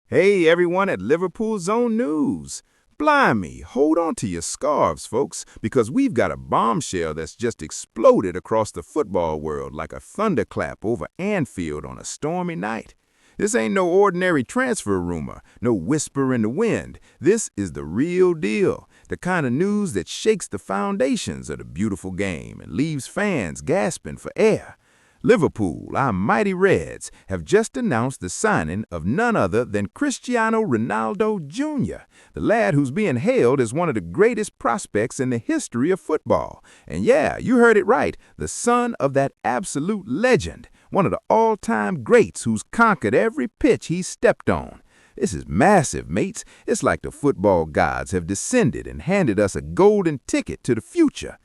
Hey, everyone at Liverpool Zone News. Blimey, hold on to your scarves, folks, because we've got a bombshell that's just exploded across the football world like a thunderclap over Anfield on a stormy night. This ain't no ordinary transfer rumor, no whisper in the wind. This is the real deal, the kind of news that shakes the foundations of the beautiful game and leaves fans gasping for air. Liverpool, our mighty Reds, have just announced the signing of none other than Cristiano Ronaldo Jr., the lad who's being hailed as one of the greatest prospects in the history of football. And yeah, you heard it right, the son of that absolute legend, one of the all-time greats who's conquered every pitch he's stepped on. This is massive, mates. It's like the football gods have descended and handed us a golden ticket to the future.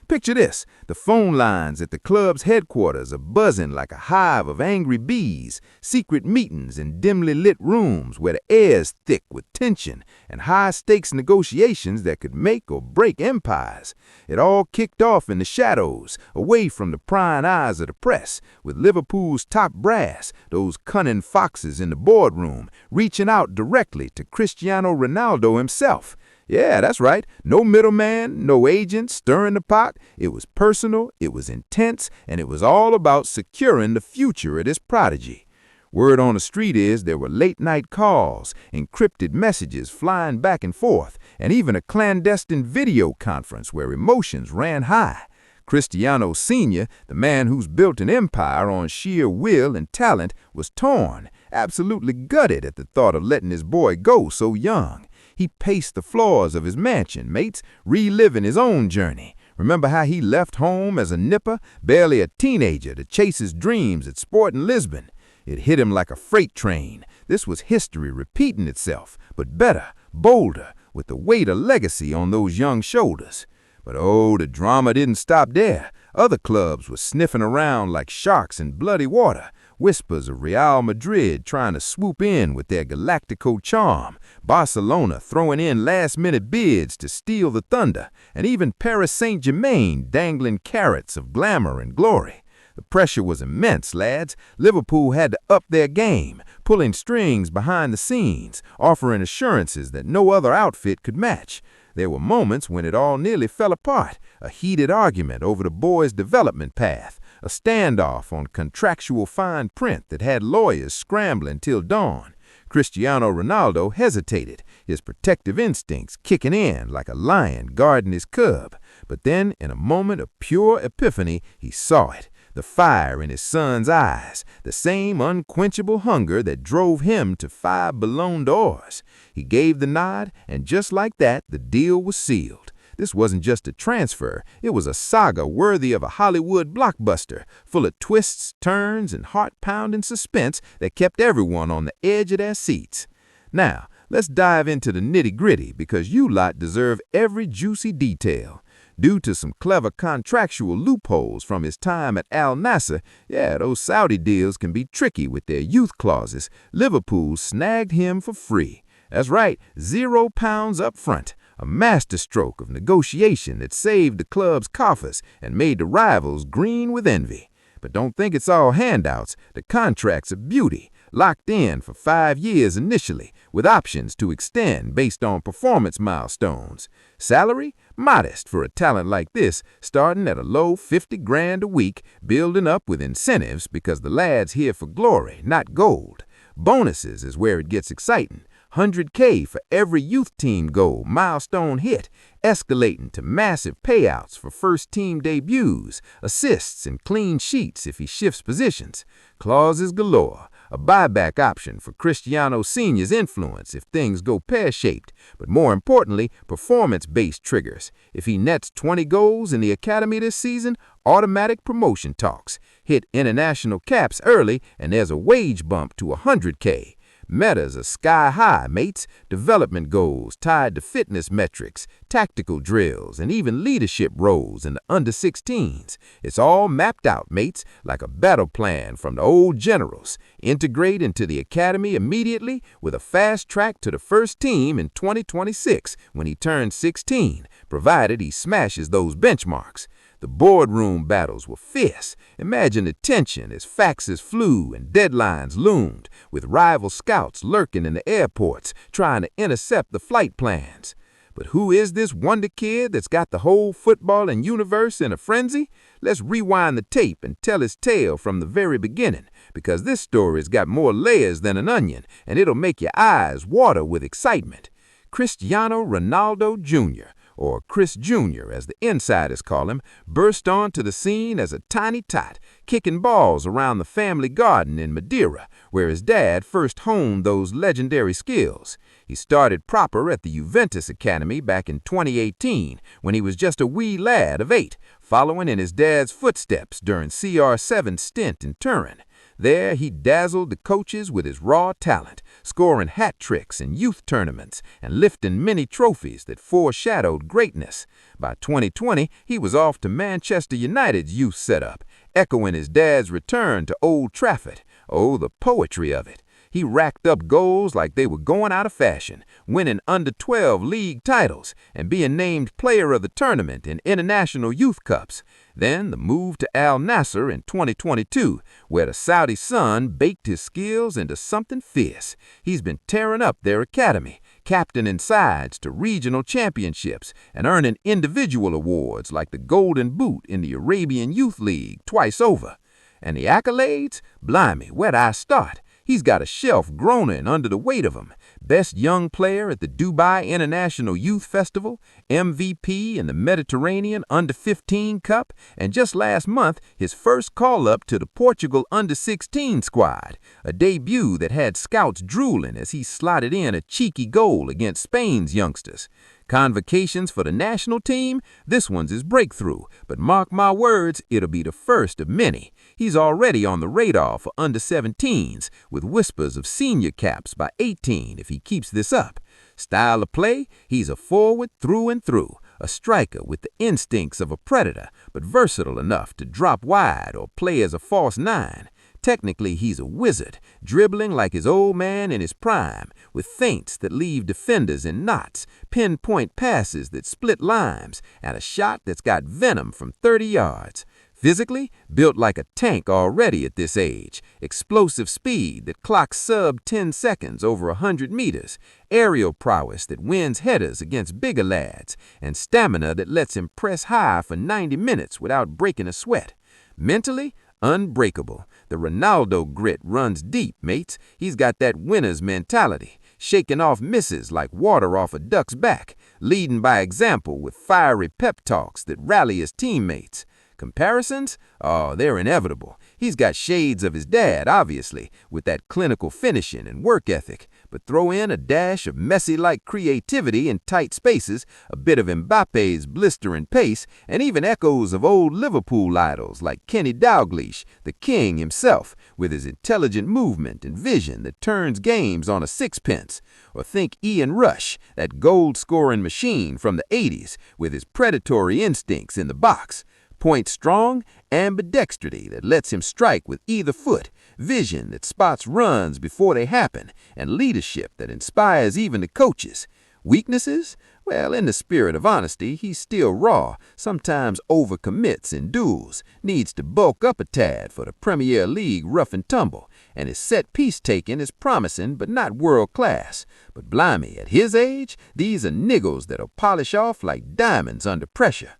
Picture this, the phone lines at the club's headquarters are buzzing like a hive of angry bees, secret meetings in dimly lit rooms where the air's thick with tension and high-stakes negotiations that could make or break empires. It all kicked off in the shadows, away from the prying eyes of the press, with Liverpool's top brass, those cunning foxes in the boardroom, reaching out directly to Cristiano Ronaldo himself. Yeah, that's right. No middleman, no agent stirring the pot. It was personal, it was intense, and it was all about securing the future of this prodigy. Word on the street is there were late-night calls, encrypted messages flying back and forth, and even a clandestine video conference where emotions ran high. Cristiano Sr., the man who's built an empire on sheer will and talent, was torn, absolutely gutted at the thought of letting his boy go so young. He paced the floors of his mansion, mates, reliving his own journey. Remember how he left home as a nipper, barely a teenager, to chase his dreams at sport in Lisbon? It hit him like a freight train. This was history repeating itself, but better, bolder, with the weight of legacy on those young shoulders. But oh, the drama didn't stop there. Other clubs were sniffing around like sharks in bloody water. Whispers of Real Madrid trying to swoop in with their Galactico charm, Barcelona throwing in last-minute bids to steal the thunder, and even Paris Saint-Germain dangling carrots of glamour and glory. The pressure was immense, lads. Liverpool had to up their game, pulling strings behind the scenes, offering assurances that no other outfit could match. There were moments when it all nearly fell apart, a heated argument over the boy's development path, a standoff on contractual fine print that had lawyers scrambling till dawn. Cristiano Ronaldo hesitated, his protective instincts kicking in like a lion guarding his cub. But then, in a moment of pure epiphany, he saw it. The fire in his son's eyes, the same unquenchable hunger that drove him to 5 Ballon d'Ors. He gave the nod, and just like that, the deal was sealed. This wasn't just a transfer, it was a saga worthy of a Hollywood blockbuster, full of twists, turns, and heart-pounding suspense that kept everyone on the edge of their seats. Now, let's dive into the nitty-gritty because you lot deserve every juicy detail. Due to some clever contractual loopholes from his time at Al-Nassr, yeah, those Saudi deals can be tricky with their youth clauses, Liverpool snagged him for free. That's right, £0 up front, a masterstroke of negotiation that saved the club's coffers and made the rivals green with envy. But don't think it's all handouts. The contract's a beauty, locked in for 5 years initially, with options to extend based on performance milestones. Salary? Modest for a talent like this, starting at a low 50 grand a week, building up with incentives because the lad's here for glory, not gold. Bonuses is where it gets exciting. 100K for every youth team goal, milestone hit, escalating to massive payouts for first-team debuts, assists, and clean sheets if he shifts positions. Clauses galore, a buyback option for Cristiano Sr.'s influence if things go pear-shaped, but more importantly, performance-based triggers. If he nets 20 goals in the academy this season, automatic promotion talks. Hit international caps early, and there's a wage bump to 100K. Metas are sky high, mates. Development goals tied to fitness metrics, tactical drills, and even leadership roles in the under-16s. It's all mapped out, mates, like a battle plan from the old generals. Integrate into the academy immediately with a fast track to the first team in 2026 when he turns 16, provided he smashes those benchmarks. The boardroom battles were fierce. Imagine the tension as faxes flew and deadlines loomed, with rival scouts lurking in the airports trying to intercept the flight plans. But who is this wonder kid that's got the whole footballing universe in a frenzy? Let's rewind the tape and tell his tale from the very beginning, because this story's got more layers than an onion, and it'll make your eyes water with excitement. Cristiano Ronaldo Jr., or Chris Jr. as the insiders call him, burst onto the scene as a tiny tot, kicking balls around the family garden in Madeira, where his dad first honed those legendary skills. He started proper at the Juventus Academy back in 2018, when he was just a wee lad of 8, following in his dad's footsteps during CR7's stint in Turin. There, he dazzled the coaches with his raw talent, scoring hat tricks in youth tournaments and lifting many trophies that foreshadowed greatness. By 2020, he was off to Manchester United's youth setup, echoing his dad's return to Old Trafford. Oh, the poetry of it. He racked up goals like they were going out of fashion, winning under-12 league titles and being named player of the tournament in international youth cups. Then the move to Al-Nassr in 2022, where the Saudi son baked his skills into something fierce. He's been tearing up their academy, captaining sides to regional championships and earning individual awards like the Golden Boot in the Arabian Youth League twice over. And the accolades? Blimey, where'd I start? He's got a shelf groaning under the weight of him. Best young player at the Dubai International Youth Festival, MVP in the Mediterranean Under-15 Cup, and just last month, his first call-up to the Portugal Under-16 squad, a debut that had scouts drooling as he slotted in a cheeky goal against Spain's youngsters. Convocations for the national team? This one's his breakthrough, but mark my words, it'll be the first of many. He's already on the radar for under-17s, with whispers of senior caps by 18 if he keeps this up. Style of play? He's a forward through and through, a striker with the instincts of a predator, but versatile enough to drop wide or play as a false nine. Technically, he's a wizard, dribbling like his old man in his prime, with feints that leave defenders in knots, pinpoint passes that split limes, and a shot that's got venom from 30 yards. Physically, built like a tank already at this age, explosive speed that clocks sub-10 seconds over 100 meters, aerial prowess that wins headers against bigger lads, and stamina that lets him press high for 90 minutes without breaking a sweat. Mentally, unbreakable. The Ronaldo grit runs deep, mates. He's got that winner's mentality, shaking off misses like water off a duck's back, leading by example with fiery pep talks that rally his teammates. Comparisons? Oh, they're inevitable. He's got shades of his dad, obviously, with that clinical finishing and work ethic, but throw in a dash of Messi-like creativity in tight spaces, a bit of Mbappe's blistering pace, and even echoes of old Liverpool idols like Kenny Dalglish, the king himself, with his intelligent movement and vision that turns games on a sixpence. Or think Ian Rush, that goal-scoring machine from the 80s, with his predatory instincts in the box. Point strong, ambidextrity that lets him strike with either foot, vision that spots runs before they happen, and leadership that inspires even the coaches. Weaknesses? Well, in the spirit of honesty, he's still raw, sometimes overcommits in duels, needs to bulk up a tad for the Premier League rough and tumble, and his set-piece taking is promising but not world-class. But blimey, at his age, these are niggles that'll polish off like diamonds under pressure.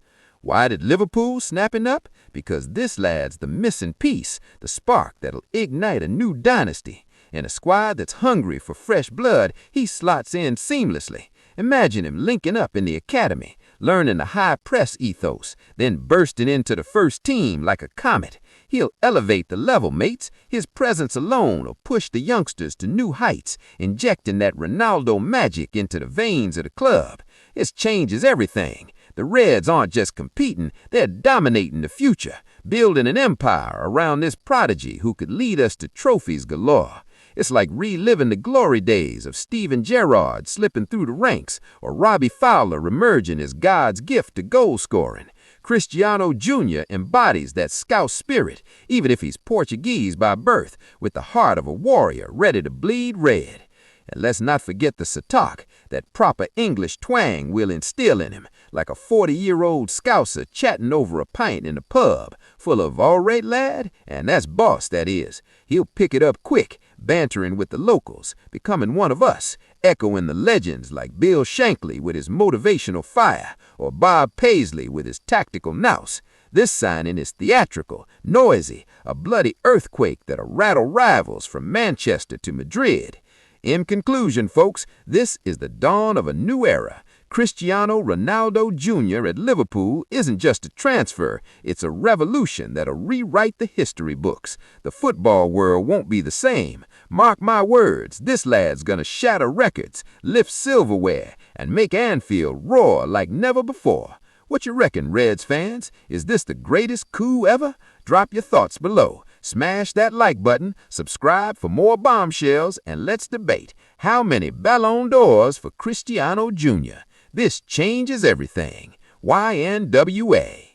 Why did Liverpool snap him up? Because this lad's the missing piece, the spark that'll ignite a new dynasty. In a squad that's hungry for fresh blood, he slots in seamlessly. Imagine him linking up in the academy, learning the high press ethos, then bursting into the first team like a comet. He'll elevate the level, mates. His presence alone will push the youngsters to new heights, injecting that Ronaldo magic into the veins of the club. This changes everything. The Reds aren't just competing, they're dominating the future, building an empire around this prodigy who could lead us to trophies galore. It's like reliving the glory days of Steven Gerrard slipping through the ranks, or Robbie Fowler emerging as God's gift to goal scoring. Cristiano Jr. embodies that scout spirit, even if he's Portuguese by birth, with the heart of a warrior ready to bleed red. And let's not forget the Satak, That proper English twang we'll instill in him, like a 40-year-old scouser chatting over a pint in a pub, full of "all right, lad," and that's boss, that is. He'll pick it up quick, bantering with the locals, becoming one of us, echoing the legends like Bill Shankly with his motivational fire, or Bob Paisley with his tactical nous. This signing is theatrical, noisy, a bloody earthquake that'll rattle rivals from Manchester to Madrid. In conclusion, folks, this is the dawn of a new era. Cristiano Ronaldo Jr. at Liverpool isn't just a transfer, it's a revolution that'll rewrite the history books. The football world won't be the same. Mark my words, this lad's gonna shatter records, lift silverware, and make Anfield roar like never before. What you reckon, Reds fans? Is this the greatest coup ever? Drop your thoughts below. Smash that like button, subscribe for more bombshells, and let's debate how many Ballon d'Ors for Cristiano Jr. This changes everything. YNWA.